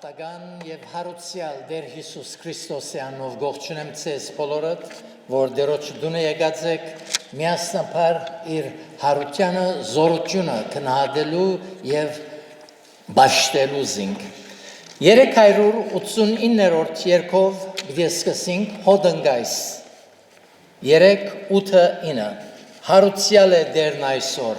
Տաղտական և հարուցյալ Դեր Հիսուս Քրիստոսի անով գողջունեմ ձեզ բոլորդ, որ դերոջ դունը եկած եք միասնապար իր հարությանը զորությունը քննադելու և բաշտելու զինք։ 389-րդ երգով պիտի սկսենք հոդնգայս 3:8-9 հարուցյալ է Դերն այսօր։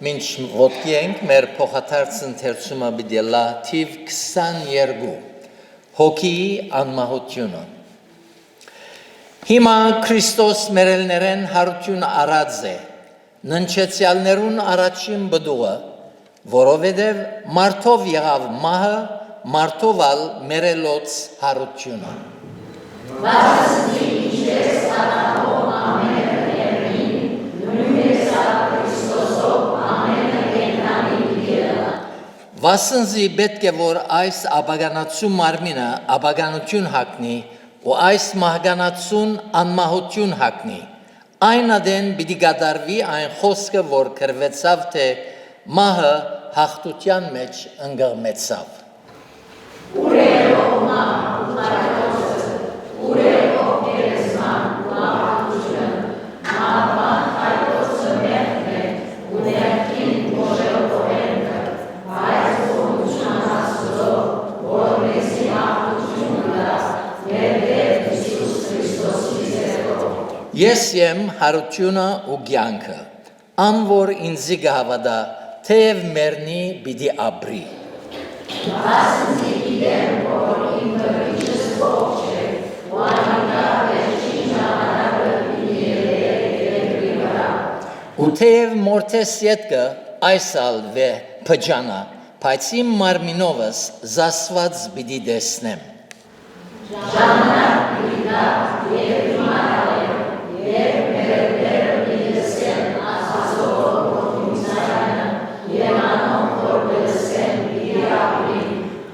Մինչ ոտքի ենք, մեր փոխադարձ ընթերցումը պիտի լա թիվ 22 հոգիի անմահությունը։ Հիմա Քրիստոս մերելներեն հարություն արած է, ննչեցյալներուն առաջին բդուղը, որովհետև մարդով եղավ մահը, մարդով ալ մերելոց հարությունը։ Վասնզի պետք է որ այս աբագանացուն մարմինը աբագանություն հագնի ու այս մահկանացուն անմահություն հագնի, այն ադեն պիտի կատարվի այն խոսքը, որ գրվեցավ, թե մահը հաղթության մեջ ընկղմեցավ։ Ես եմ հարությունը ու կյանքը, անոր ինձի կհավատա, թեև մեռնի պիտի ապրի։ ու թեև մորթես ետքը այսալ վե փջանա, բայց իմ մարմինովս զասված պիտի դեսնեմ։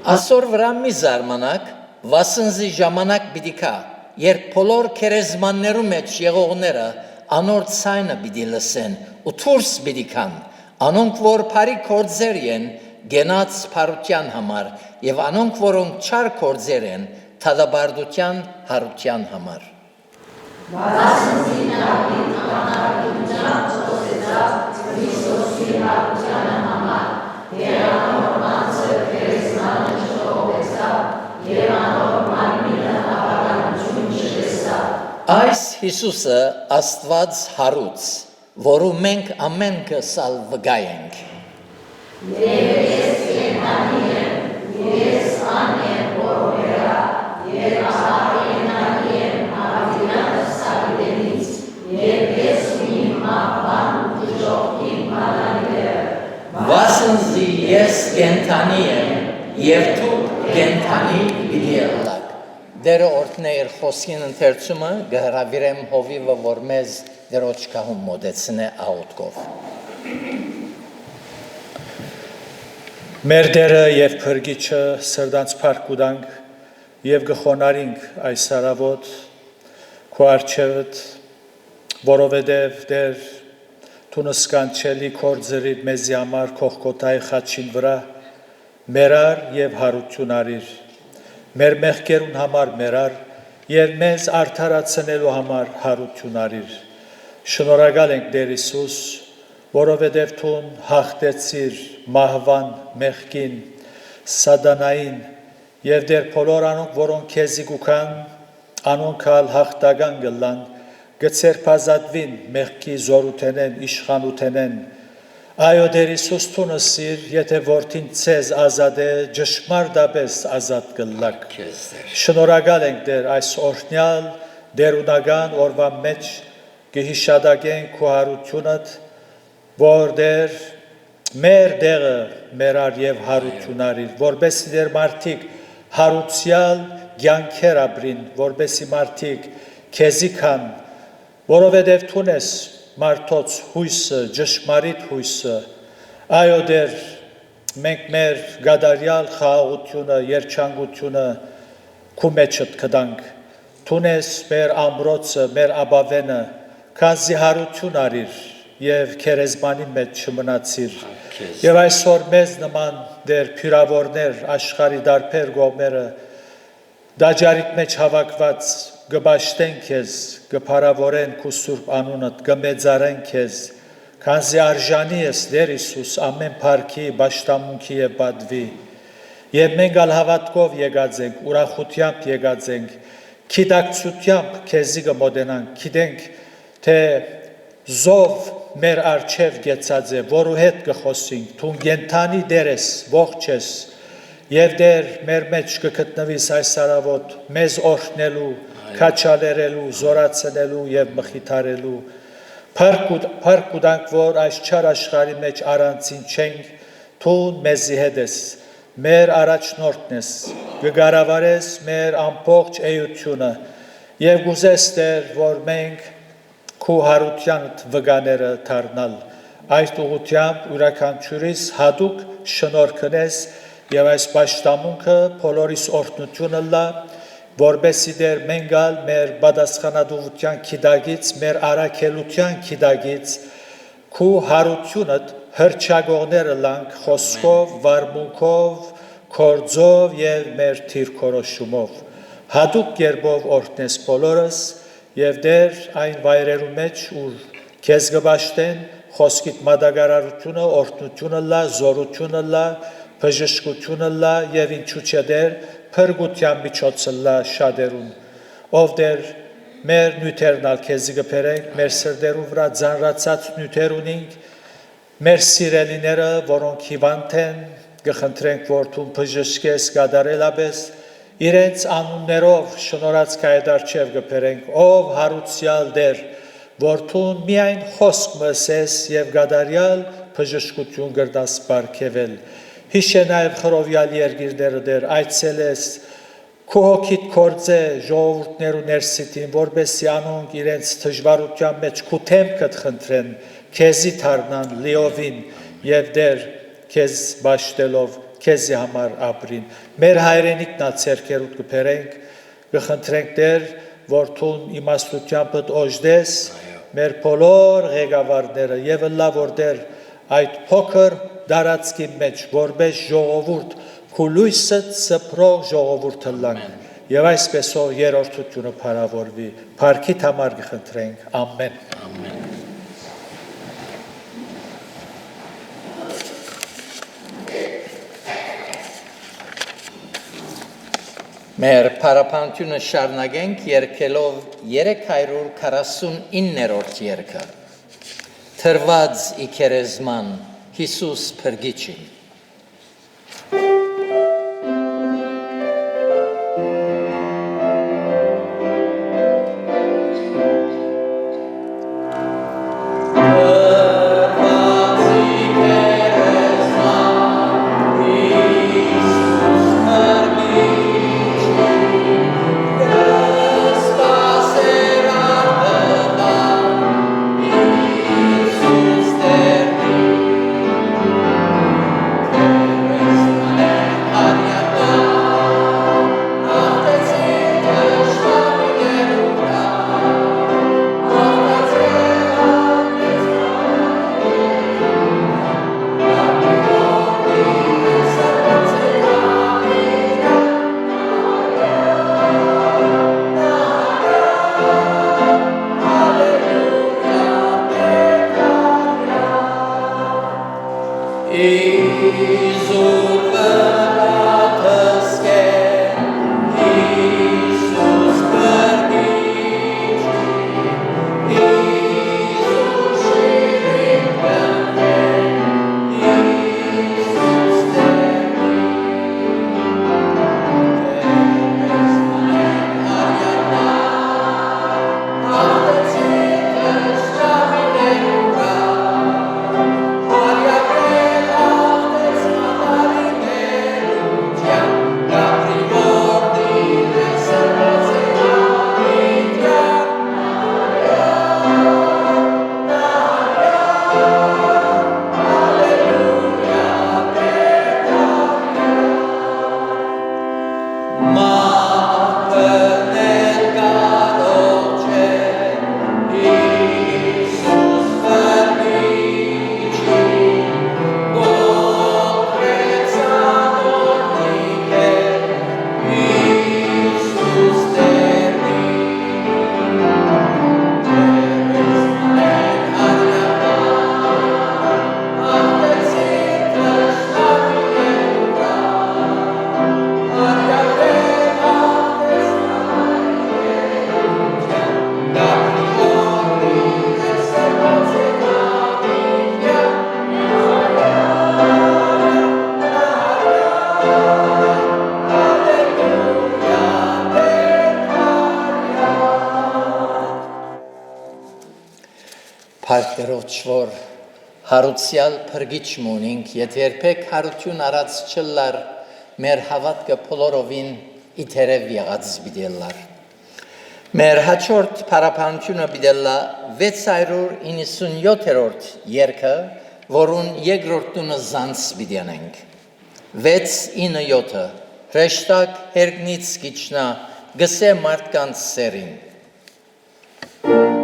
Այսօր վրա մի զարմանակ, վասնզի ժամանակ պիտի կա, երբ բոլոր քերեզմաններու մեջ եղողները անոր ցայնը պիտի լսեն ու դուրս պիտի կան, անոնք որ բարի գործեր են գենաց փարության համար եւ անոնք որոնք չար գործեր են թադաբարդության հարության համար։ Այս Հիսուսը Աստված հարուց, որու մենք ամենքս ալ վգայենք։ Վասնզի ես կենթանի եմ եւ դու կենթանի պիտի ըլլաք։ Դերը օրհնե իր խոսքին ընթերցումը գհրավիրեմ հովիվը որ մեզ դերոջ կահում մոդեցնե աուտկով։ Մեր դերը եւ փրկիչը սրտանց փառք ուտանք եւ գխոնարինք այս արավոտ քո արչեւդ որովհետեւ դեր Թունսկանչելի կորձրիդ մեզի համար կողքոտայի խաչին վրա մերար և հարություն արիր, մեր մեղքերուն համար մերար և մեզ արդարացնելու համար հարություն արիր, շնորհակալ ենք Տեր Հիսուս, որովհետև Թուն հաղթեցիր մահվան մեղքին, սատանային և դեր բոլոր անոնք, որոնք քեզի գուքան, անոնք ալ հաղթական գլան, գցերփազատվին մեղքի զորութենեն, իշխանութենեն, այո Տեր Հիսուս Թունսիր, եթե որդին ցեզ ազատ է, ճշմարտապես ազատ կլակ։ Շնորհակալ ենք Տեր այս օրհնյալ դերունական օրվա մեջ կհիշադակենք քո հարությունդ, որ Տեր մեր դեղը մերար եւ հարություն արիր, որբեսի Տեր մարդիկ հարուցյալ կյանքեր ապրին, որբեսի մարդիկ քեզի քան որովհետև Թունես մարդոց հույսը, ճշմարիտ հույսը, այո Տեր, մենք մեր գադարյալ խաղաղությունը, երջանկությունը քու մեջդ կտանք, Թունես մեր ամրոցը, մեր ապավենը, քանզի հարություն արիր և քերեզմանի մեջ չմնացիր, և այսօր մեզ նման Տեր փյուրավորներ աշխարհի դարբեր կողմերը դաջարիք մեջ հավաքված գբաշտեն քեզ, գփարավորեն քու սուրբ անունդ, գմեծարեն քեզ, քանզի արժանի ես Տեր Հիսուս ամեն փառքի, պաշտամունքի եւ պատվի։ Եվ մենք ալ հավատքով եկած ենք, ուրախությամբ եկած ենք, գիտակցությամբ քեզի կմոտենանք, գիտենք, թե զով մեր արչև գեցած է, որու հետ կխոսենք, թուն կենթանի Տեր ես, ողջ ես, եւ Տեր մեր մեջ կգտնվիս այս արավոտ մեզ օրհնելու, քաչալերելու, զորացնելու եւ մխիթարելու փառք ուտանք որ այս չար աշխարհի մեջ առանցին չենք թուն մեզի հետ ես մեր առաջնորդն ես կգարավարես մեր ամբողջ էությունը եւ գուզես Տեր որ մենք քու հարությանդ վգաները դառնալ այս ուղղությամբ յուրաքանչյուրիս հատուկ շնորհքնես եւ այս պաշտամունքը բոլորիս օրհնությունը լա որբեսի Տեր մենք ալ մեր պատասխանատվության քիդագից մեր արաքելության քիդագից քու հարությունդ հրճագողները լանք խոսքով վարմունքով կորձով եւ մեր թիրքորոշումով հատուկ կերպով օրհնես բոլորս եւ Տեր այն վայրերու մեջ ուր քեզ կբաշտեն խոսքիդ մատակարարությունը օրհնությունը լա զորությունը լա բժշկությունը լա եւ ինչու՞ չէ Տեր փրկության միջոցը լա շատերուն ով Տեր մեր նյութերն ալ քեզի կբերենք մեր սրտերու վրա ծանրացած նյութեր ունենք մեր սիրելիները որոնք հիվանդ են կխնդրենք որ դու բժշկես կատարելապես իրենց անուններով շնորհած կայդարչև կբերենք ով հարուցյալ Տեր Որթուն միայն խոսք մսես և գադարյալ բժշկություն գրդաս բարգևել։ Հիշե նաև խրովյալ երգիրները դեր այցելես քո հոգիդ կործե ժողովուրդներու ներսիտին, որբեսի անոնք իրենց դժվարության մեջ քո թեմքդ խնդրեն, քեզի թարնան լիովին և դեր քեզ բաշտելով քեզի համար ապրին։ Մեր հայրենիքն ա ցերկերուտ կբերենք, կխնդրենք դեր, որթուն իմաստությամբ օժդես մեր բոլոր ղեկավարները եւ լա որ դեր այդ փոքր դարածքի մեջ որպես ժողովուրդ քուլույսը ծփրող ժողովուրդը լանք եւ այսպեսով երրորդությունը փարավորվի Փարքիդ համար կխնդրենք ամեն Մեր փարապանությունը շարունակենք երգելով 349-րդ երգը Թրված իքերեզման Հիսուս Փրկիչին Փարքերոջ որ հարուցյալ փրկիչ մունինք, եթե երբեք հարություն արած չլար, մեր հավատքը բոլորովին իթերև եղած բիդելլար։ Մեր հաջորդ փարապանությունը բիդելլա 697-րդ երգը, որուն երկրորդունը զանց բիդենենք։ 697-ը հրեշտակ հերգնից գիչնա գսե մարդկանց սերին։ Amen.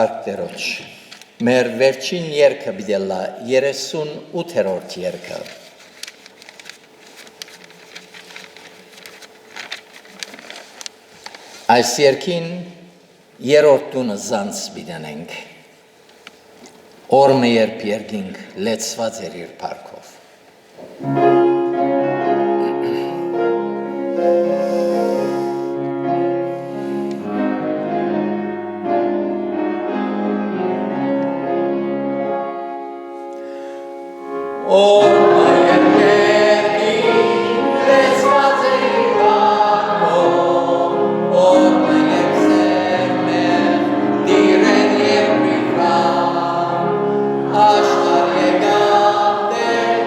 Փառք Տերոջ։ Մեր վերջին երգը բիդելա 38-րդ երգը։ Այս երգին երրորդ տունը զանց բիդենենք։ Օրմը երբ երգինք լեցված էր իր փառքով։ Ashtar yegam der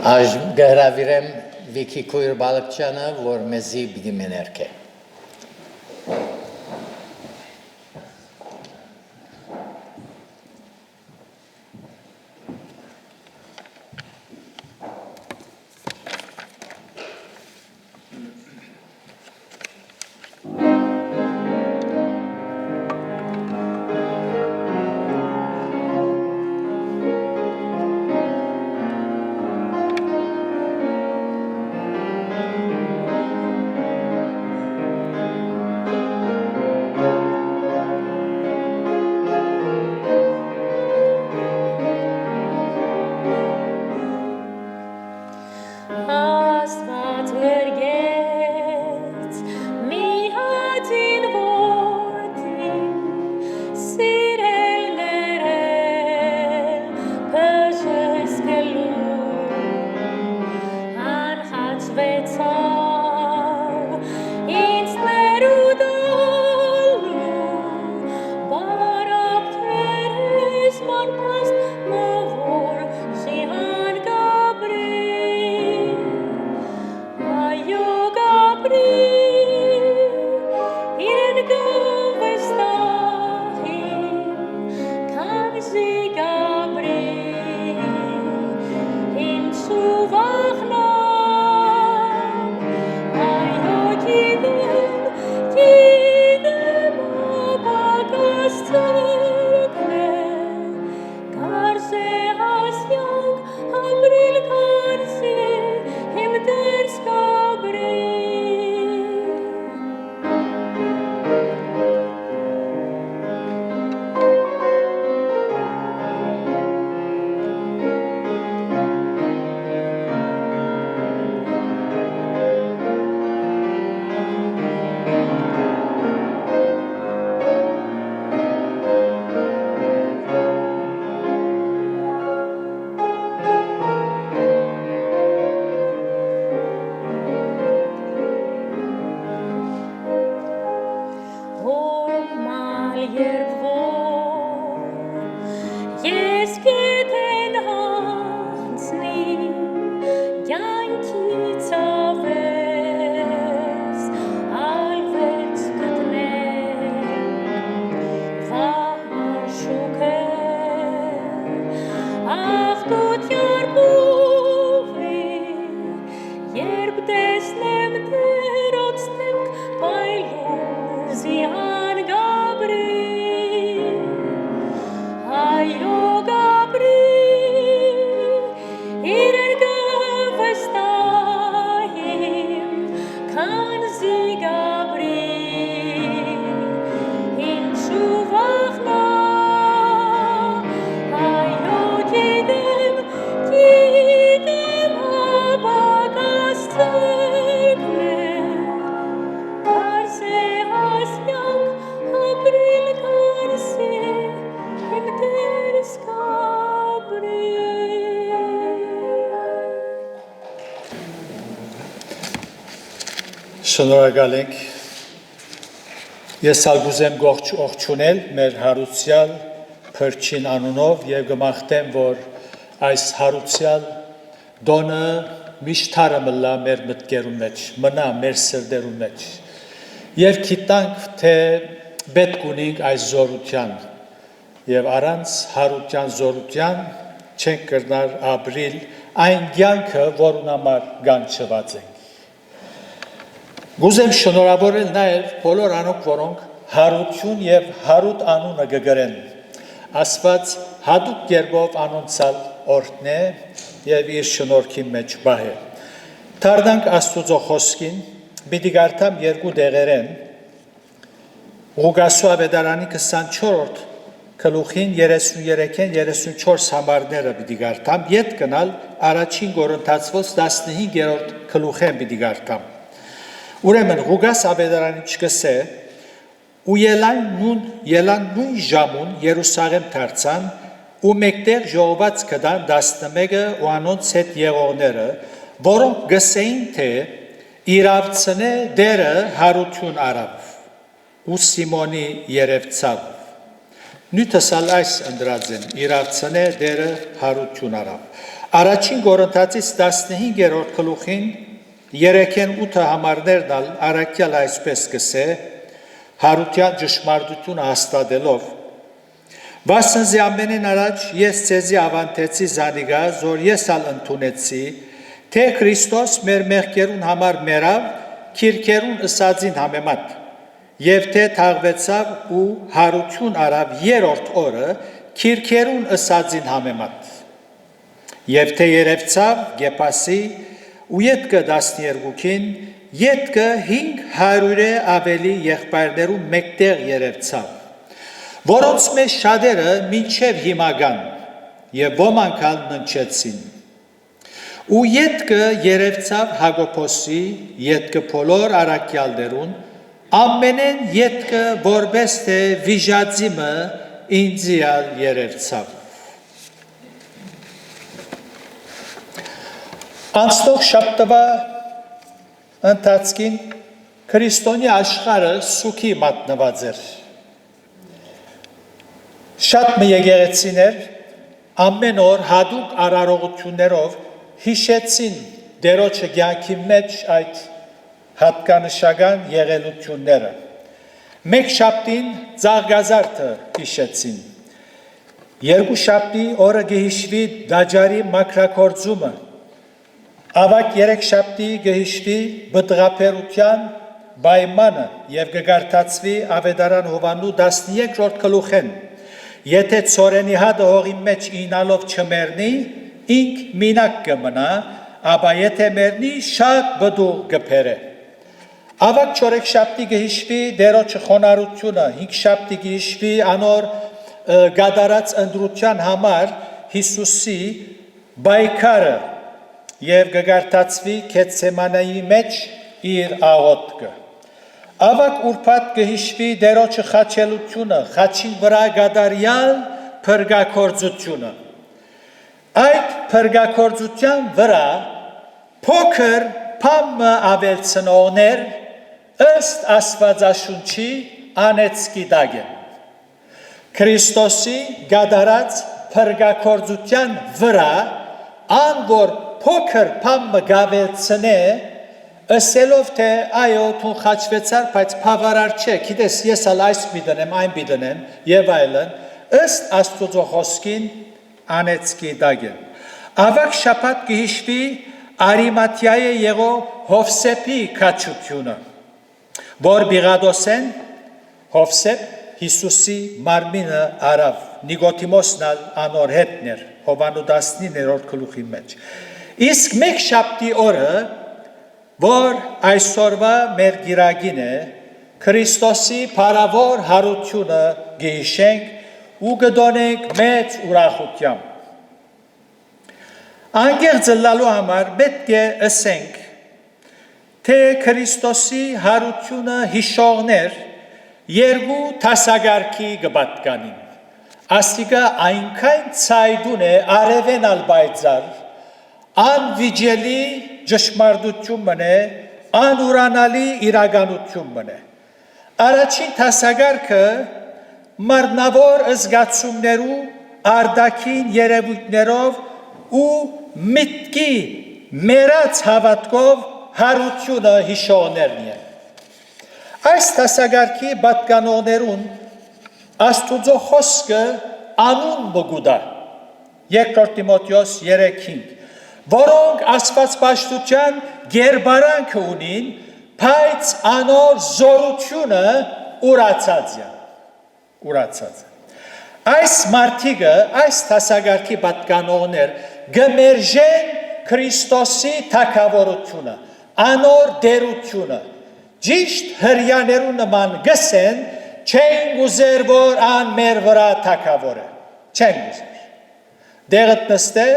Այժմ գհրավիրեմ Վիքի Քույր Բալկչյանը, որ մեզի պիտի մեներկե։ Շնորհակալ ենք։ Ես ալգուզեմ ողջունել մեր հարուցյալ Փրկին անունով եւ գմախտեմ, որ այս հարուցյալ դոնը միշտ հարամլա մեր մտքերում մեջ, մնա մեր սրտերում մեջ։ Եվ գիտանք, թե պետք ունենք այս զորության եւ առանց հարության զորության չենք կրնար ապրիլ այն կյանքը, որուն համար գանչված ենք։ Գուզեմ շնորհավորել նաև բոլոր անոնք, որոնք հարություն եւ հարուտ անունը գգրեն։ Աստված հատուկ կերպով անոնցալ օրհնե եւ իր շնորհքի մեջ բահե։ Դառնանք Աստուծո խոսքին, պիտի գարտամ երկու դեղերեն։ Ղուկասու ավետարանի 24-րդ գլուխին 33-ին 34 համարները պիտի գարտամ, յետ գնալ առաջին Կորինթացոս 15-րդ գլուխեն պիտի գարտամ։ Ուրեմն Ղուկաս ավետարանի չկսե ու ելան նույն ժամուն Երուսաղեմ դարձան ու մեկտեղ ժողոված կդան 11-ը ու անոնց հետ եղողները, որոնք գսեին, թե իրավցնե դերը հարություն արավ ու Սիմոնի երևցավ։ Նույնտեսալ այս ընդրած են, իրավցնե դերը հարություն արավ։ Առաջին Կորինթացից 15-րդ գլուխին 3-8 համարներն առաքյալ այսպես կսե հարության ճշմարտությունը հաստատելով Վասնզի ամենին առաջ ես ցեզի ավանդեցի զանիգա զոր ես ալ ընդունեցի թե Քրիստոս մեր մեղքերուն համար մեռավ քիրքերուն ըսածին համեմատ եւ թե թաղվեցավ ու հարություն արավ երրորդ օրը քիրքերուն ըսածին համեմատ եւ թե երևցավ Գեպասի ու յետքը 12-ին յետքը 500 ավելի եղբայրներուն մեկտեղ երևցավ որոնց մեջ շատերը մինչև հիմա կան եւ ոմանք ալ ննչեցին ու յետքը երևցավ Հակոբոսի յետքը բոլոր առաքյալներուն ամենեն յետքը որպես թե վիժածիմը ինձիալ երևցավ Անցնող շաբթվա ընթացքին քրիստոնյա աշխարհը սուքի մատնված էր Շատ մի եկեղեցիներ ամեն օր հատուկ արարողություններով հիշեցին Տերոջը կյանքի մեջ այդ հատկանշական եղելությունները։ Մեկ շաբթին Ծաղկազարդը հիշեցին։ Երկու շաբթի օրը կհիշվի Դաջարի մաքրագործումը։ Ավակ երեք շաբթի կհիշվի բդղապերության պայմանը եւ կգարթացվի Ավետարան Հովանու 13-րդ գլուխեն Եթե ծորենի հատը հողի մեջ ինալով չմերնի, ինք մինակ կմնա, ապա եթե մերնի, շատ բդուղ կփերը։ Ավակ չորեք շաբթի կհիշվի Տերոջը խոնարհությունը, 5 շաբթի կհիշվի անոր գադարած ընդրության համար Հիսուսի բայկարը եւ կգարտացվի Գեթսեմանեի մեջ իր աղոթքը։ Ավակ ուրբաթ կհիշվի Տերոջը խաչելությունը, խաչին վրա գադարյալ փրկագործությունը։ Այդ փրկագործության վրա փոքր փամը ավելցնողներ ըստ Աստվածաշունչի անեցքի դագեն։ Քրիստոսի գադարած փրկագործության վրա ան որ փոքր փամը գավելցնե Ասելով թե այո թուն խաչվեցար, բայց բավարար չէ, գիտես ես ալ այս միտենեմ, այն միտենեմ եւ այլն, ըստ Աստծո խոսքին անեցքի դագեն։ Ավակ շաբաթ կհիշվի Արիմաթիայի եղող Հովսեփի քաչությունը, որ Բիղադոսեն Հովսեփ Հիսուսի մարմինը արավ, Նիկոդիմոսն անոր հետներ, Հովանու 19-րդ գլուխի մեջ։ Իսկ մեկ շաբթի օրը որ այսօրվա մեր գիրագին է, Քրիստոսի փառավոր հարությունը գիշենք ու գդոնենք մեծ ուրախությամբ։ Անգերձ լալու համար պետք է ասենք, թե Քրիստոսի հարությունը հիշողներ երկու տասագարքի գբատկանին։ Աստիգա այնքան ցայդուն է արևեն ալբայցար, անվիճելի ճշմարտություն մնե, անուրանալի իրականություն մնե։ Առաջին տասագարքը մարմնավոր զգացումներու արդակին երևույթներով ու միտքի մերած հավատքով հարությունը հիշողներն է։ Այս տասագարքի պատկանողներուն Աստուծո խոսքը անուն բգուդա։ Երկրորդ Տիմոթեոս 3:5 որոնք աստվածպաշտության գերբարանքը ունին, բայց անոր զորությունը ուրացած է։ Այս մարդիկը, այս տասագարքի պատկանողներ գմերժեն Քրիստոսի թագավորությունը, անոր դերությունը, ճիշտ հրյաներու նման գսեն, չեն ուզեր, որ ան մեր վրա թագավոր է, չեն ուզեր։ Դեղդ նստե,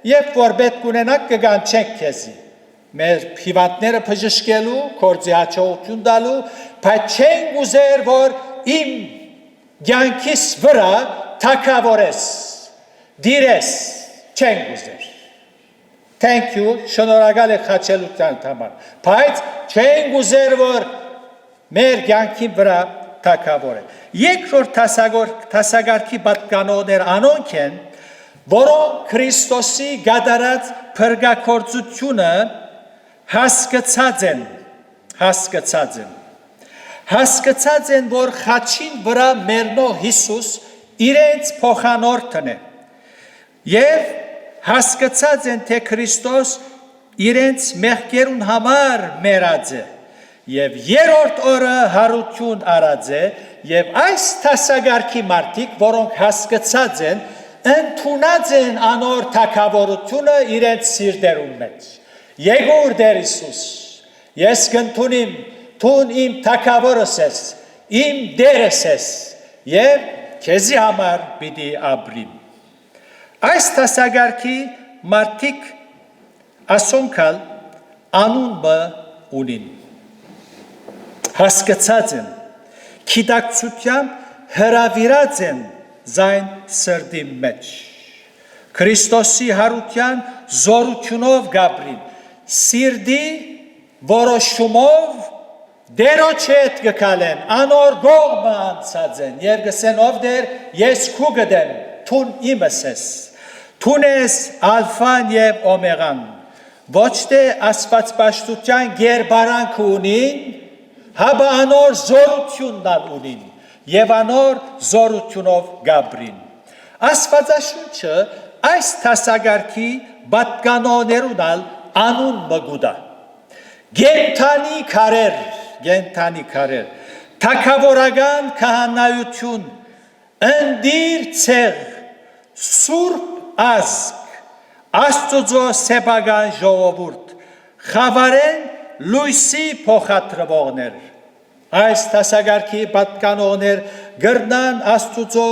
Երբ որ պետք ունենաք կգան չենք քեզի, մեր հիվանդները բժշկելու, կորձի հաջողություն տալու, բայց չենք ուզեր, որ իմ կյանքիս վրա թագավորես, դիրես, չենք ուզեր։ Thank you, շնորհակալ եք խաչելության համար, բայց չենք ուզեր, որ մեր կյանքի վրա թագավոր է։ Երկրորդ տասագարքի պատկանողներ անոնք են, որոնք Քրիստոսի գադարած փրկագործությունը հասկացած են, որ խաչին վրա մեռնող Հիսուս իրենց փոխանորդն է, եւ հասկացած են, թե Քրիստոս իրենց մեղքերուն համար մեռած է, եւ երրորդ օրը հարություն արած է, եւ այս տասագարքի մարդիկ, որոնք հասկացած են, ընդունած են անոր թագավորությունը իրենց սիրտերուն մեջ։ Եկուր Տեր Հիսուս, ես կընդունիմ, թուն իմ թագավորս ես, իմ Տերս ես, եւ քեզի համար պիտի ապրիմ։ Այս տասագարքի մարդիկ ասոնքալ անունը ունին, հասկացած են, գիտակցությամբ հրավիրած են զայն սրտի մեջ, Քրիստոսի հարության զորությունով գաբրին, սիրտի որոշումով դերոջ հետ գկալեն, անոր գողմը անցած են, եւ գսեն ով Տեր, ես քու գդեմ, թուն իմս ես, թուն ես ալֆան եւ օմեգան, ոչ թե աստվածպաշտության գերբարանք ունին, հաբա անոր զորությունն ունին, եւ անոր զորությունով գաբրին։ Աստվածաշունչը այս տասագարքի պատկանոներունալ անուն մգուդա։ Գենթանի քարեր, թագավորական քահանայություն, ընդիր ցեղ, սուրբ ազգ, Աստծո սեփական ժողովուրդ, խավարեն լույսի փոխադրողներ։ Այս տասագարքի պատկանողներ գրնան Աստծո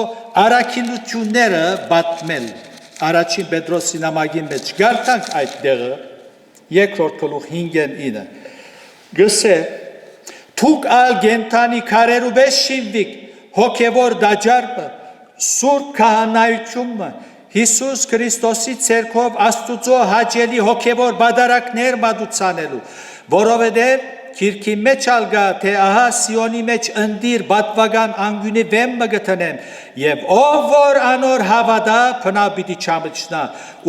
առաքինությունները պատմել։ Առաջին Պետրոսի նամակի մեջ գարտանք այդ տեղը, երկրորդ գլուխ 5-9։ Գսե թուք ալ գենթանի քարերու բես շինվիկ, հոգևոր դաջարը, սուրբ քահանայությունը, Հիսուս Քրիստոսի ցերկով Աստծո հաճելի հոգևոր բادرակներ մատուցանելու, որովհետև Քիրքի մեջ ալգա, թե ահա Սիոնի մեջ ընդիր բատվական անգյունի վեմը գտնեմ, եւ ով որ անոր հավատա, փնա պիտի չամիջնա,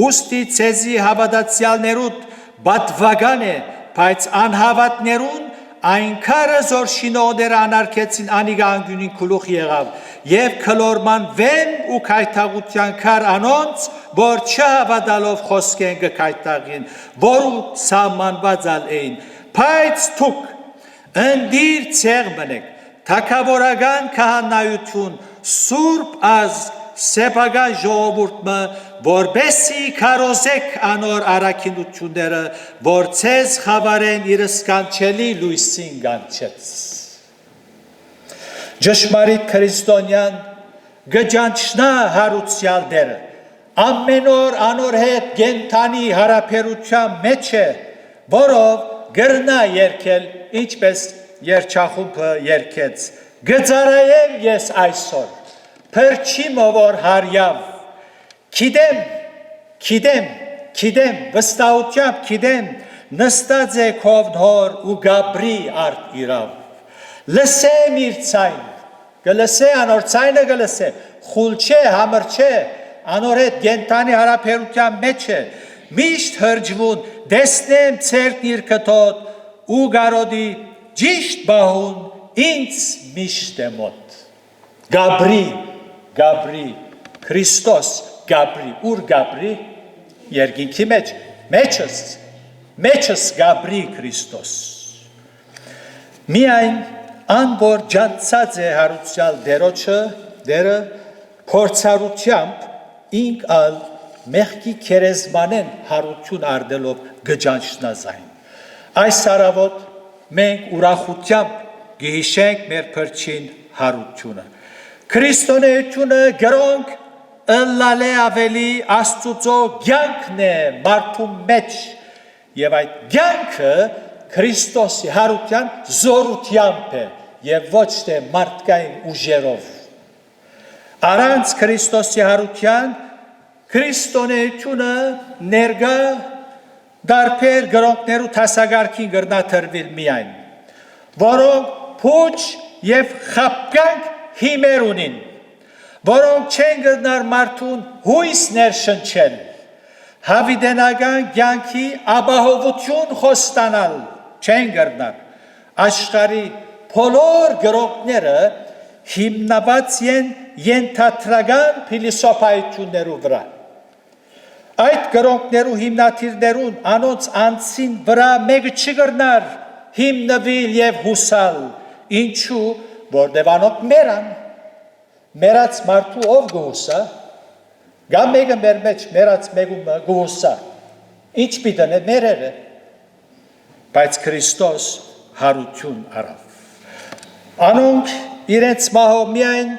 ուստի ցեզի հավատացյալներուտ բատվական է, բայց անհավատներուն այնքանը զոր շինողները անարգեցին անիգա անգյունին քլուխ եղավ, եւ քլորման վեմ ու քայթաղության քար անոնց, որ չհավատալով խոսքեն գքայթաղին, որու սահմանված էին, բայց թուք ընդիր ցեղ մնեք, թագավորական քահանայություն, սուրբ ազգ, սեփական ժողովուրդը, որբեսի քարոզեք անոր առաքինությունները, որ ցեզ խավարեն իր սկանչելի լույսին գանչեց։ Ճշմարիտ քրիստոնյան գճանչնա հարուցյալ դերը, ամեն օր անոր հետ գենթանի հարաբերության մեջ է, որով գրնա երկել, ինչպես երջախումբը երկեց, գծարայեմ ես այսօր, փրչիմը որ հարյավ, քիդեմ, վստահությամբ քիդեմ, նստած է քովնհոր ու գաբրի արդ իրավ, լսեմ իր ցայն, գլսե անոր ցայնը գլսե, խուլ չէ, համր չէ, անոր հետ գենթանի հարաբերության մեջ է, միշտ հրջվում, դեսնեմ ցերկն իր կտոտ ու գարոդի ճիշտ բահուն ինձ միշտ է մոտ։ Գաբրի, Քրիստոս գաբրի, ուր գաբրի, երկինքի մեջ, մեջս գաբրի Քրիստոս։ Միայն ան որ ջանցած է հարուցյալ դերը փորձառությամբ ինք ալ մեղքի քերեզմանեն հարություն արդելով գճանչնազայն։ Այս առավոտ մենք ուրախությամբ գիհիշենք մեր փրչին հարությունը։ Քրիստոնեությունը գրոնք ըլլալե ավելի Աստծո կյանքն է մարդու մեջ եւ այդ կյանքը Քրիստոսի հարության զորությամբ է եւ ոչ թե մարդկային ուժերով։ Առանց Քրիստոսի հարության քրիստոնեությունը ներգա դարբեր գրոնքներու տասագարքին գրնաթրվել միայն, որոնք փուչ եւ խապկանք հիմեր ունին, որոնք չեն գտնար մարդուն հույս ներշնչել, հավիտենական կյանքի ապահովություն խոստանալ չեն գտնար, աշխարհի բոլոր գրողները հիմնված են ենթադրական փիլիսոփայություններու վրա։ Այդ գրողներու հիմնադիրներուն անոնց անձին վրա մեկը չգրնար հիմնվել եւ հուսալ, ինչու որտեղ անոնք մերած մարդու ով գուսա, գամ մեկը մեր մեջ մերած մեկը գուսա, ինչ պիտան է մերերը, բայց Քրիստոս հարություն արավ։ Անոնք իրենց մահով միայն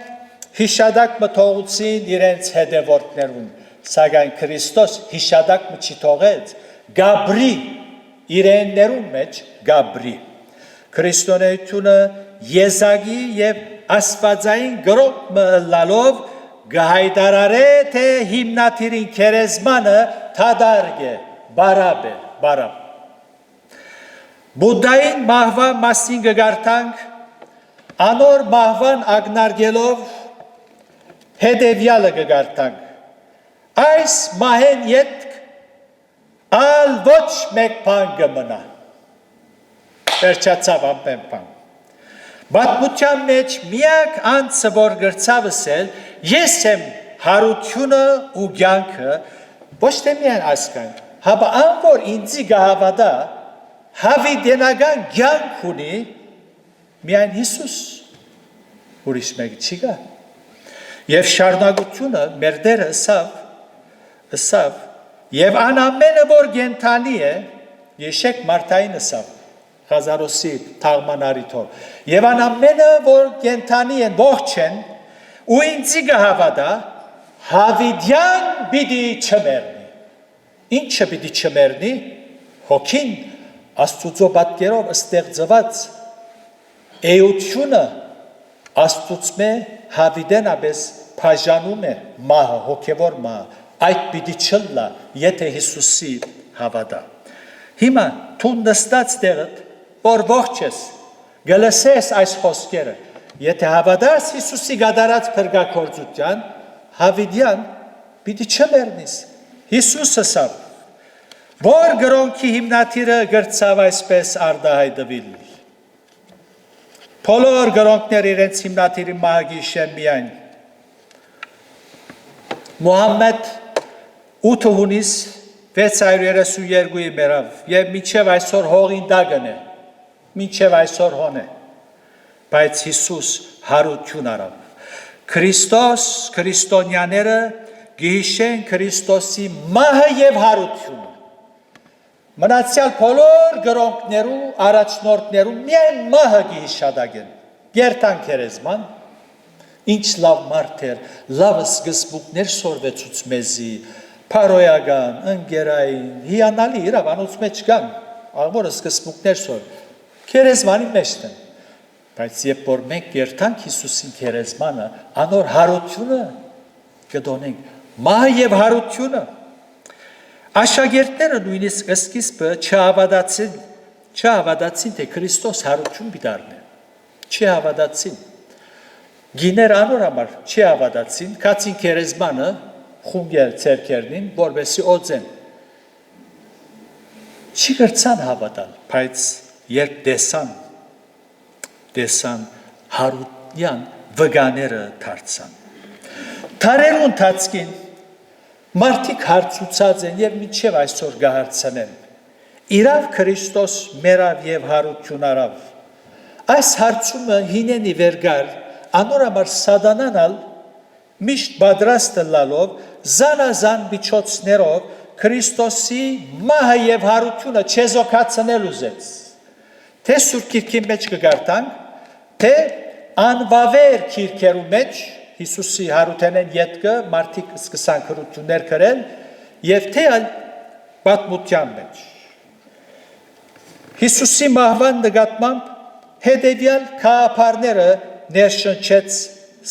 հիշադակ մթողուցին իրենց հետևորդներուն, սակայն Քրիստոս հիշադակ չի թողեց, գաբրի իրեններուն մեջ գաբրի։ Քրիստոնեությունը եզակի եւ աստվածային գրող լալով գահայդարարե թե հիմնադիրին քերեզմանը թադարգ է, բարապ է։ Բուդդային մահվա մասին գարտանք, անոր մահվան ագնարգելով հետևյալը գարտանք, այս մահեն ետք ալ ոչ մեկ բան կմնա, վերջացավ ամեն բան։ Պատմության մեջ միակ անձը, որ գրծավ ասել, ես եմ հարությունը ու կյանքը, ոչ թե միայն ասկանք, հապա ան որ ինձի գահավադա, հավիտենական կյանք ունի, միայն Հիսուս, ուրիշ մեկ չի գա։ Եվ շարունակությունը մեր Տերը ըսավ, եւ անամենը որ կենդանի է, եշեք Մարտային ըսավ, Ղազարոսի թաղմանարիթով, եւ անամենը որ կենդանի են ողջ են, ու ինձի գահավադա, հավիտյան պիտի չմեռնի։ Ինչը պիտի չմեռնի, հոգին Աստուծո պատկերով ստեղծված էությունը Աստուծմե հավիտենապես բաժանում է մահը, հոգևոր մահը, այդ պիտի չլա, եթե Հիսուսի հավատա։ Հիմա դու նստած տեղդ, որ ողջ ես, գլսես այս խոսքերը, եթե հավատաս Հիսուսի գադարած փրկագործության, հավիտյան պիտի չմեռնես։ Հիսուսը ասավ, որ գրոնքի հիմնադիրը գրծավ այսպես արտահայտվել։ Բոլոր գրոնքներ իրենց հիմնադիրի մահը գիշեն միայն։ Մուհամմեդ 8 հունիս 632 մերավ եւ մինչեւ այսօր հողին դագն է, մինչեւ այսօր հոն է, բայց Հիսուս հարություն արավ։ Քրիստոս, քրիստոնյաները գիշեն Քրիստոսի մահը եւ հարությունը։ Մնացյալ բոլոր գրոնքներու, առաջնորդներու միայն մահը գիշադագեն, գերտան քերեզման, ինչ լավ մարդեր, լավ սկզբուկներ սորվեցուց մեզի, պարոյական, ընգերային, հիանալի իրավանոց մեջ կան, աղորը սկզբուկներ սոր, քերեզմանի մեջն են, բայց երբ որ մենք գերտանք Հիսուսին քերեզմանը, անոր հարությունը կդոնենք, մահը եւ հարությունը, Աշակերտները նույնիսկ սկիզբը չհավատացին, թե Քրիստոս հարություն պիտի չհավատացին։ Գիներ անոր համար չհավատացին, կացին քերեզմանը խունգել ցերկերնին, որովհետեւ օծեն։ Չի գրցան հավատալ, բայց երբ տեսան հարության վգաները դարձան։ Թարերուն ընթացքին մարդիկ հարցուցած են եւ մինչեւ այսօր գահարցանեն։ Իրավ Քրիստոս մերավ եւ հարություն արավ։ Այս հարցումը հինենի վերգար, անոր համար սատանանալ միշտ պատրաստ լալով զանազան միջոցներով Քրիստոսի մահը եւ հարությունը չեզոքացնել ուզեց։ Թե Սուրբ Գիրքի մեջ կգարտանք, թե անվավեր քիրքերու մեջ Հիսուսի հարութենեն ետքը մարդիկ սկսան քրություններ կրել եւ թե այլ պատմության մեջ։ Հիսուսի մահվան նկատմամբ հետևյալ քահապարները ներշնչեց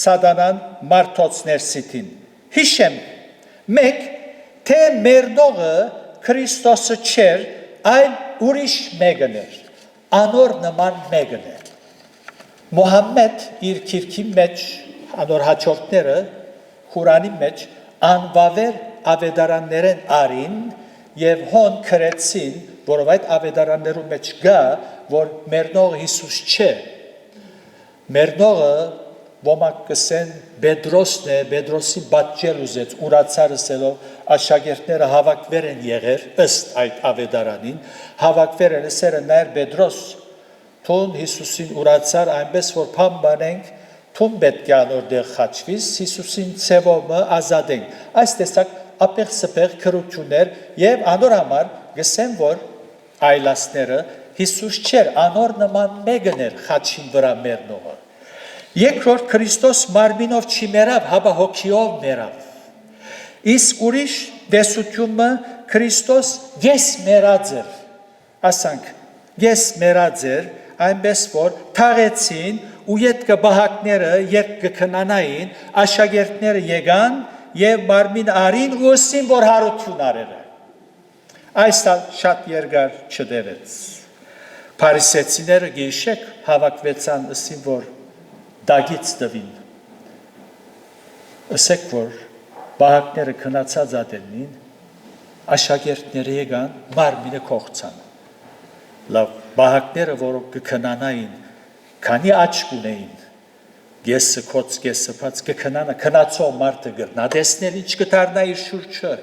սատանան մարդոց ներսիտին։ Հիշեմ, մեկ, թե մերնողը Քրիստոսը չէր, այլ ուրիշ մեկն էր, անոր նման մեկն էր։ Մուհամմեդ իր քիրքի մեջ անոր հաջորդները Հուրանի մեջ անվավեր ավետարաններեն արին եւ հոն քրեցին, որով այդ ավետարաններու մեջ գա, որ մերնող Հիսուս չէ։ Մերնողը ոմանք կսեն Պետրոսն է, Պետրոսի բաճել ուզեց, ուրացար ասելով աշակերտները հավաքվեր են եղեր, ըստ այդ ավետարանին, հավաքվեր են ասերը նայր Պետրոս, թուն Հիսուսին ուրացար, այնպես որ փամբանենք, թուն պետք է անորդեղ խաչվիս, Հիսուսին ցևոմը ազատենք։ Այս տեսակ ապեղ սպեղ քրություններ եւ անոր համար գսեն որ այլասները Հիսուս չէր, անոր նման մեկն էր խաչին վրա մեռնողը։ Երկրորդ Քրիստոս մարմինով չի մեռավ, հապա հոգիով մեռավ։ Իսկ ուրիշ դեսությունը Քրիստոս ես մեռած էր, ասանք, ես մեռած էր, այնպես որ թաղեցին ու յետքը բահակները երբ կքնանային, աշակերտները եկան եւ մարմին արին ու ասին որ հարություն արել է։ Այս շատ երկար չդևեց։ Փարիսեցիները գիշեք հավաքվեցան ասին որ դագից տվին։ Ասեք որ բահակները քնացած ադենին, աշակերտները եկան մարմինը կողցան։ Լավ բահակները որոնք կքնանային, քանի աչք ունեին, գեսը կոց գեսը բաց կքնանա, քնացող մարդը գրնա, տեսնել ինչ կդառնա իր շուրջը։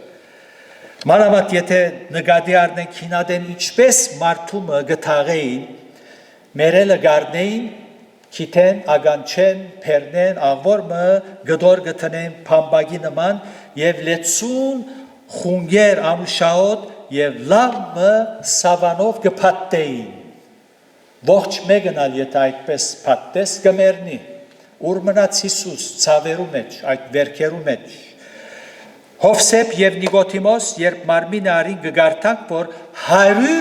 Մանավանդ եթե նկատի առնենք հինադեն ինչպես մարդումը գթաղեին, մերելը գարնեին, քիթեն, ագանչեն, փերնեն, աղվորմը գդոր գտնեն փամբագի նման եւ լեցուն խունգեր ամուշաոտ եւ լավը սավանով կփատտեին։ Ողջ մեկնալ եթե այդպես փատտես կմեռնի։ Ուր մնաց Հիսուս ցավերու մեջ, այդ վերքերու մեջ։ Հովսեփ եւ Նիկոդիմոս երբ մարմինը արին գգարտանք որ 100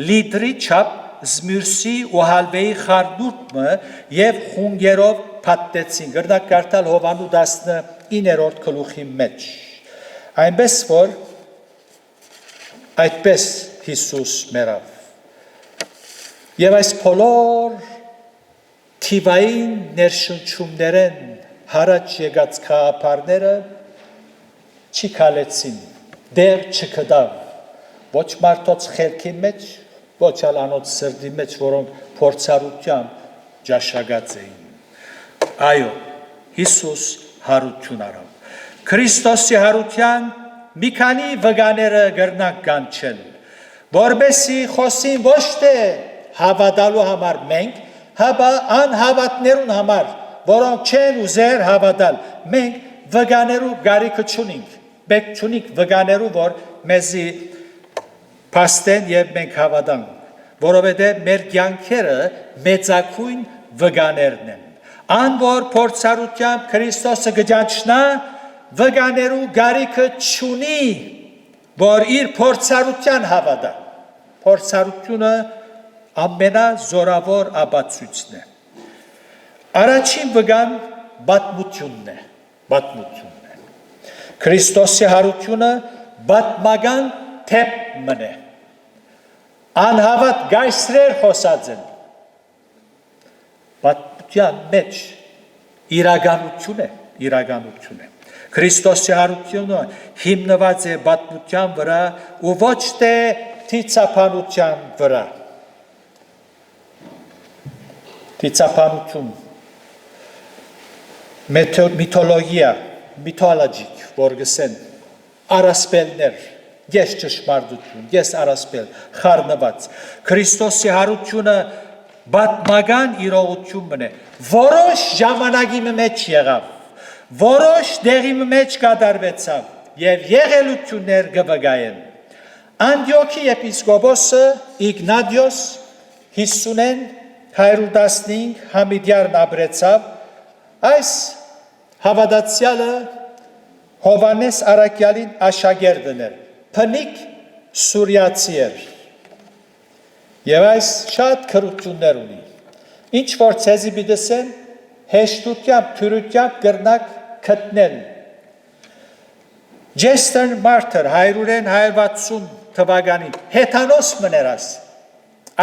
լիտրի չափ զմյուրսի ու հալվեի խարդուրտը եւ խունգերով փաթեցին գրնակ կարդալ Հովանու 19-րդ գլուխի մեջ այնպես որ այդպես Հիսուս մեռավ եւ այս բոլոր թիվային ներշնչումներեն հարաճ եկած քահապարները չի քալեցին դեր չկդավ ոչ մարդոց խելքի մեջ ոչ ալ անոց սրդի մեջ որոնք փորձառությամբ ջաշագած էին այո Հիսուս հարություն արավ Քրիստոսի հարության մի քանի վգաները գրնանք կանչել որբեսի խոսին ոչ թե հավատալու համար մենք հապա անհավատներուն համար որոնք չեն ուզեր հավատալ մենք վգաներու գարիքը չունենք բեք չունենք վգաներու որ մեզի փաստեն եւ մենք հավատանք որովհետեւ մեր կյանքերը մեծակույն վգաներն են ան որ փորձառությամբ Քրիստոսը գճանչնա վգաներու գարիքը չունի որ իր փորձառության հավատա փորձառությունը ամենազորավոր ապացույցն է առաջին վգան բատմությունն է Քրիստոսի հարությունը բատմական թեփմն է անհավատ գայսրեր խոսած են բատմության մեջ իրականություն է Քրիստոսի հարությունը հիմնված է բատմության վրա ու ոչ թե թիծապանության վրա թիծապանություն միթոլոգիա mythologic որգսեն արասպելներ ես ճշմարտություն ես արասպել խառնված Քրիստոսի հարությունը բատմական իրողությունն է որոշ ժամանակի մեջ եղավ որոշ դեղի մեջ կատարվեցավ եւ եղելություններ կվգայեն Անդիոքի եպիսկոպոսը Իգնատիոս 50-115 համիդյարն ապրեցավ այս հավատացյալը Հովանես Արաքյալին աշակերտն էր փնիկ սուրյացի էր եւ այս շատ քրություններ ունի ինչ որ ցեզի բիդեսեն հեշտությամբ թյուրությամբ գրնակ գտնել Ջեստեն Մարտեր 160 թվականին հեթանոս մներաս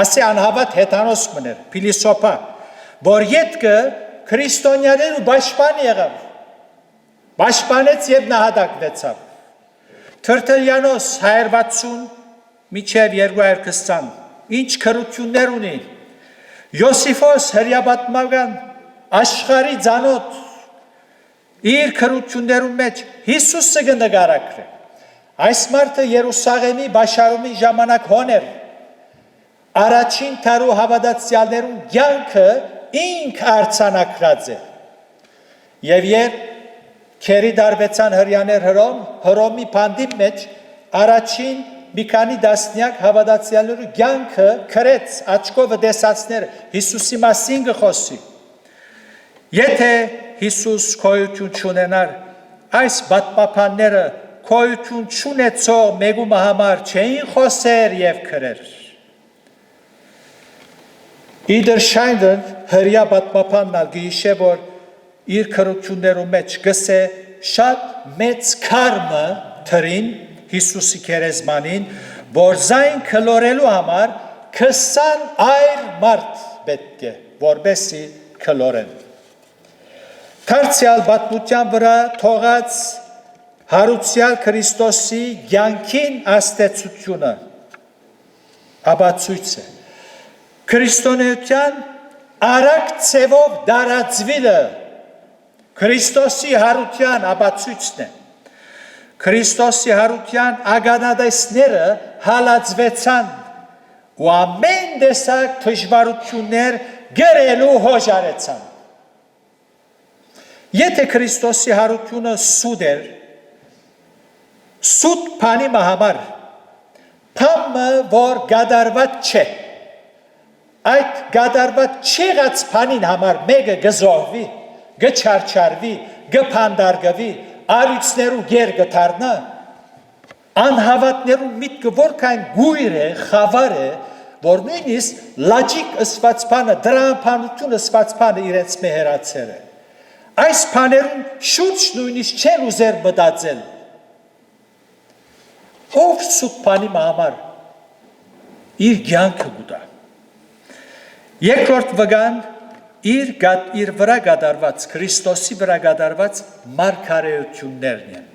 ասի անհավատ հեթանոս մներ փիլիսոփա որ յետքը քրիստոնյաներու պաշտպան եղավ Պաշտպանեց եւ նահատակվեցավ։ Թրթլյանոս 160 միջև 220 ինչ քրություններ ունի։ Յոսիֆոս հրյապատմական աշխարհի ցանոթ իր քրություններում մեջ Հիսուսը կնկարագրե։ Այս մարդը Երուսաղեմի բաշարումի ժամանակ հոներ։ Առաջին տարու հավատացյալներուն կյանքը ինք արձանագրած է։ Եվ երբ քերի դարվեցան հрьяաներ Հռոմի բանդի մեջ առաջին մի քանի դասնյակ հավատացյալներու կյանքը քրեց աչքով տեսածներ Հիսուսի մասին գխոսի։ Եթե Հիսուս քոյություն չունենար, այս պատմապանները քոյություն չունեցող մեկու համար չէին խոսեր եւ քրեր։ Իդր Շայնդեր հրյա պատմապանն գիշե որ իր քրություններու մեջ գսե շատ մեծ քարմը թրին Հիսուսի քերեզմանին, որ զայն քլորելու համար 20 այր մարդ պետք է, որբեսի քլորեն։ Դարձյալ պատմության վրա թողած հարուցյալ Քրիստոսի կյանքին աստեցությունը ապացույց է։ Քրիստոնեության արագ ցևով դարածվելը Քրիստոսի հարության ապացույցն է։ Քրիստոսի հարության ագանադեսները հալածվեցան ու ամեն տեսակ դժվարություններ գրելու հոժարեցան։ Եթե Քրիստոսի հարությունը սուտ էր, սուտ բանի համար, բանը որ գադարված չէ, այդ գադարված չեղած բանին համար մեկը գզոհվի, գչարչարվի, գփանդարգվի, արիցներու գեր գթարնա, անհավատներու միտքը որքան գույր է, խավար է, որ նույնիսկ լաջիկ ըսված բանը, դրամփանություն ըսված բանը իրենց մեհերացել է։ Այս բաներուն շուտ նույնիսկ չեն ուզեր մտածել։ Ով սուտ բանի համար իր կյանքը գուտա։ Երկրորդ վգան իր վրա գդարված, Քրիստոսի վրա գդարված մարգարեություններն են։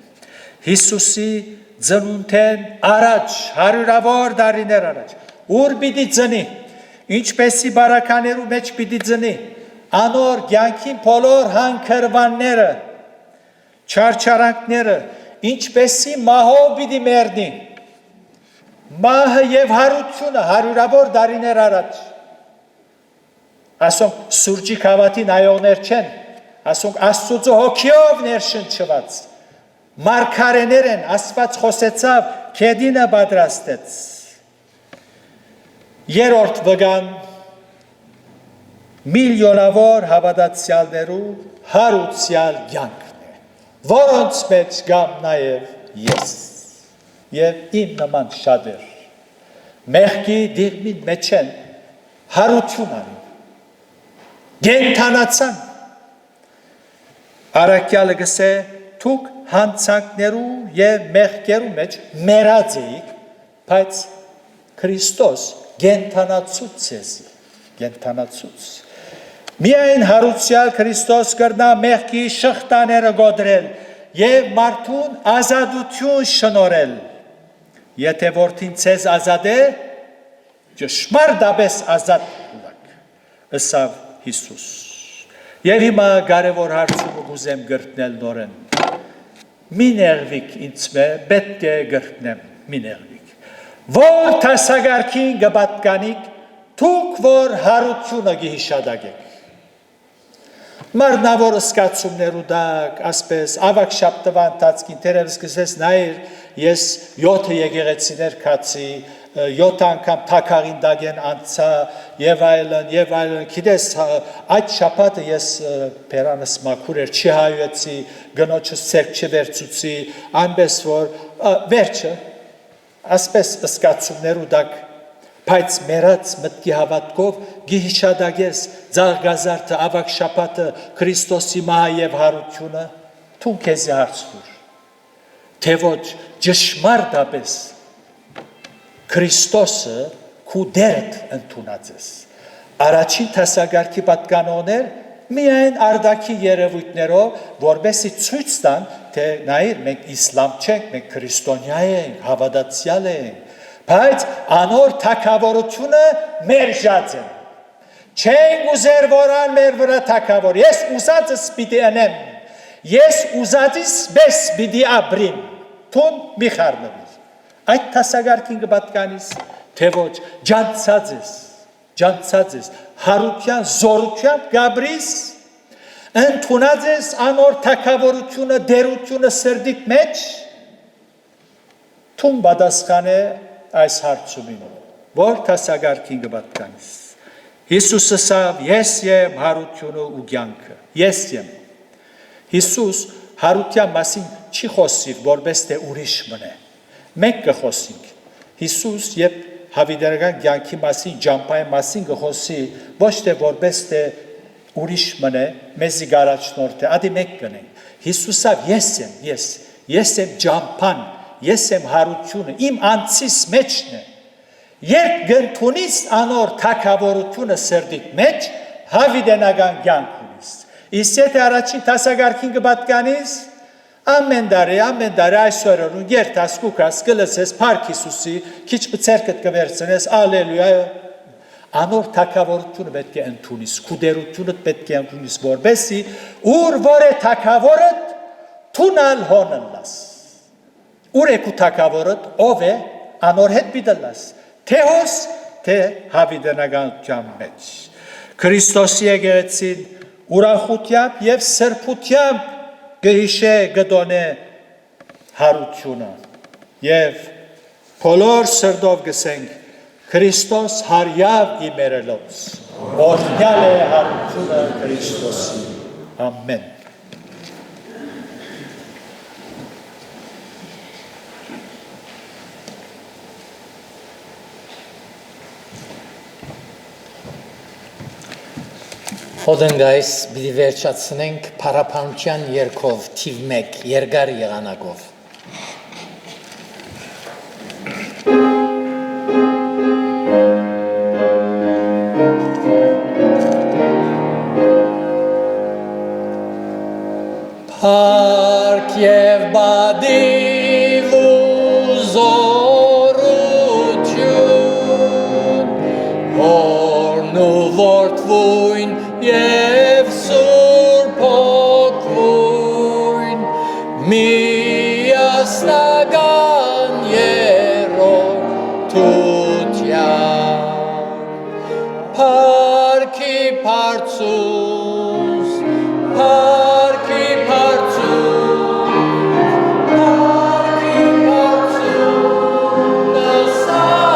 Հիսուսի ծնունդեն առաջ, հարյուրավոր տարիներ առաջ, ուր պիտի ծնի, ինչպեսի բարականերու մեջ պիտի ծնի, անոր կյանքին բոլոր հանքրվանները, չարչարանքները, ինչպեսի մահով պիտի մեռնի, մահը եւ հարությունը հարյուրավոր տարիներ առաջ։ Ասոնք սուրճի քավաթի նայողներ չեն, ասոնք Աստծո հոգիով ներշնչված, մարգարեներ են, Աստված խոսեցավ, քեդինը պատրաստեց։ Երրորդ վգան միլիոնավոր հավատացյալներու հարուցյալ կյանքն է, որոնց մեջ գամ նաև ես եւ իմ նման շատեր մեղքի դիրմին մեջ են հարություն անի, գենթանացան, Արաքյալը գսե թուք հանցանքներու եւ մեղքերու մեջ մեռած էիք, բայց Քրիստոս գենթանացուց էզի, գենթանացուց։ Միայն հարուցյալ Քրիստոս կրնա մեղքի շղթաները գոդրել եւ մարդուն ազատություն շնորել։ Եթե որդին ցեզ ազատ է, ճշմարտապես ազատ ուրակ, ըսավ Հիսուս։ Եվ հիմա կարևոր հարցումը գուզեմ գրտնել նորեն։ Մի նեղվիկ ինձ մե պետք է գրտնեմ, մի նեղվիկ։ Որ տասագարքին գպատկանիք, թուք որ հարությունը գիհիշադագեք։ Մարնավոր սկացումներու դակ, ասպես, ավակ շապտվան տացքին, տերևս գսես նայր, ես 7 եկեղեցիներ կացի, 7 անգամ թակաղին դագեն անցա, և այլն, կիդես, այդ շապատը ես պերանս մաքուր էր, չի հայեցի, գնոչս ծերք չվերցուցի, անպես որ, վերջը, ասպես սկացումներու դակ, բայց մերած մտքի հավատքով գիհիշադագես ձաղգազարդը, ավակ շապատը, Քրիստոսի մահը և հարությունը, թուն քեզի հարցվուր, թե ոչ ճշմարտապես Քրիստոսը քու դերդ ընդունած ես։ Առաջին տասագարքի պատկանողներ միայն արդակի երևույթներով, որբեսի ցույց տան, թե նայիր, մենք իսլամ չենք, մենք քրիստոնյա ենք, հավատացյալ ենք, բայց անոր թագավորությունը մերժած է։ Չենք ուզեր որան մեր վրա թագավոր, ես ուզածս պիտի անեմ, ես ուզածիս բես պիտի ապրիմ, թուն մի խառնվիր։ Այդ տասագարքին կպատկանիս, թե ոչ, ջանցած ես, հարության, զորության գաբրիս, ընդունած ես անոր թագավորությունը, դերությունը սրդիդ մեջ, թուն պատասխան է այս հարցումին, որ տասագարքին կպատկանիս։ Հիսուսը ասավ, ես եմ հարությունը ու կյանքը, ես եմ։ Հիսուս հարության մասին չի խոսիր, որպես թե ուրիշ մնե։ Մենք կխոսենք։ Հիսուս երբ հավիտենական կյանքի մասին, ջամփայի մասին կխոսի, ոչ թե որպես թե ուրիշ մնե, մեզի գարաչնորդ է, ադի մենք կնենք։ Հիսուսը ես եմ ջամփան, ես եմ հարությունը, իմ անձիս մեջն է։ Երբ գտնունից անոր թագավորությունը սրդիդ մեջ, հավիտենական կյանք ունիս։ Իսկ եթե առաջին տասագարքին կպատկանիս, ամեն դարի այսօր ու երթաս կուկաս կլսես Փարք Հիսուսի, քիչ բցերքդ կվերցնես, ալելույա, անոր թագավորությունը պետք է ընդունիս, քուդերությունդ պետք է ընդունիս, որբեսի ուր որ է թագավորդ, թունալ հոննլաս։ Ուր է քու թագավորդ, ով է, անոր հետ պիտելաս, թե հոս, թե հավիտենական մեջ։ Քրիստոսի եկեղեցին ուրախությամբ եւ սրբությամբ գհիշե գտոնե հարությունը եւ բոլոր սրտով գսենք Քրիստոս հարյավ իմերելոց օրհնյալ է հարությունը Քրիստոսի ամեն Խոդենգայս պիտի վերջացնենք փառապանության երգով թիվ 1 երկար եղանակով Փառք եւ բադիվ ու զորություն Օրն ու որդվույն Եվ սուրբ հոգվույն միասնական երրորդության Փառքի փարծուս Փառքի փարծուս Փառքի փարծուս Նասավինյան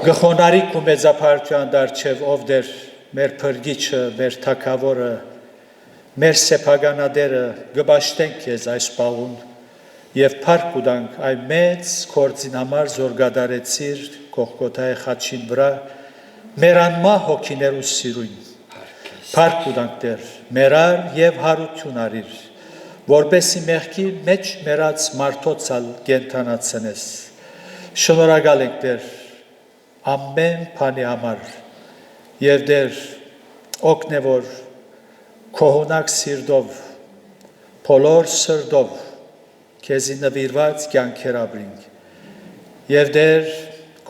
Գխոնարիկ ու մեծափարության դարչև ով դեր մեր փրկիչը, մեր թագավորը, մեր սեփականատերը գբաշտենք քեզ այս պահուն եւ փառք ուտանք այ մեծ կորձին համար զորգադարեցիր Գողգոթայի խաչին վրա մեր անմա հոգիներու սիրուն փառք ուտանք դեր մերար եւ հարություն արիր որբեսի մեղքի մեջ մերած մարդոցալ գենթանացնես։ Շնորհակալ ենք Տեր ամեն բանի համար եւ Տեր օգնեոր քոհոնակ սիրտով բոլոր սրտով քեզի նվիրված կյանքեր ապրենք եւ Տեր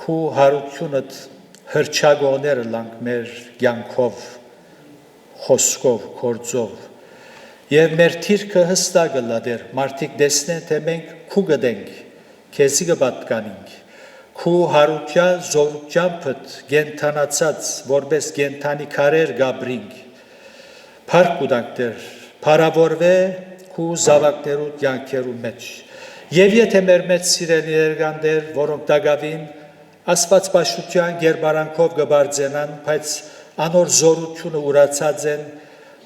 քու հարությունդ հրճագոները լանք մեր կյանքով խոսքով գործով եւ մեր թիրքը հստակ լա Տեր մարդիկ տեսնեն թե մենք քու գտենք քեզի կպատկանենք քու հարության զորությամբ գենթանացած որպես գենթանի քարեր գաբրինք փառք ուտանք Տեր փառավորվե քու զավակներու կյանքերու մեջ եւ եթե մեր մեծ սիրելիներ կան Տեր որոնք դակավին աստվածպաշտության գերբարանքով կբարձենան բայց անոր զորությունը ուրացած են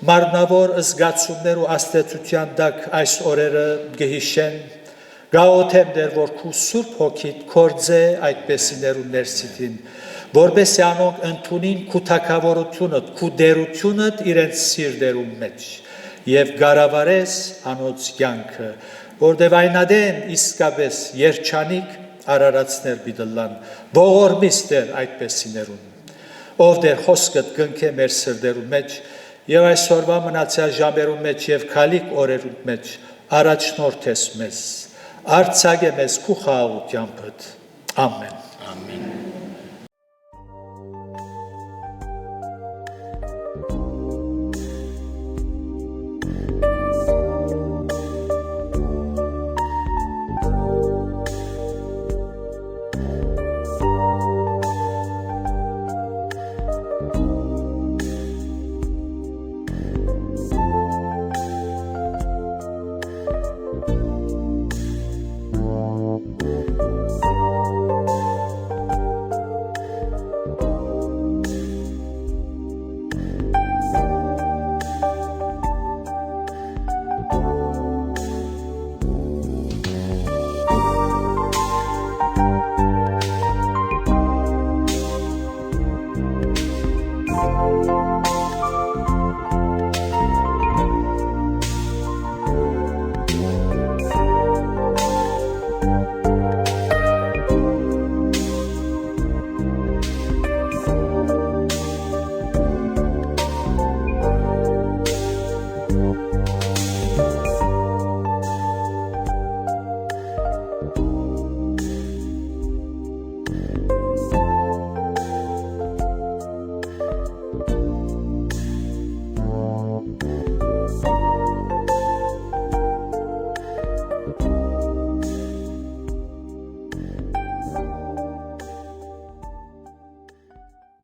մարմնավոր զգացումներ ու աստեցության դակ այս օրերը գհիշեն գաոթեմ Տեր որ քու սուրբ հոգիդ կորձե այդպեսիներու ներսիտին որբեսի անոնք ընդունին քու թակավորությունդ քու դերությունդ իրենց սիրտերու մեջ եւ գարավարես անոց կյանքը որտեւ այնադեն իսկապես երջանիկ արարածներ բիդլան ողորմիս Տեր այդպեսիներուն ով Տեր խոսքդ կնքե մեր սրտերու մեջ եւ այսօրվա մնացյալ ժամերու մեջ եւ քալիք օրերու մեջ առաջնորդես մեզ արձակե մեզ քու խաղաղությամբ ամեն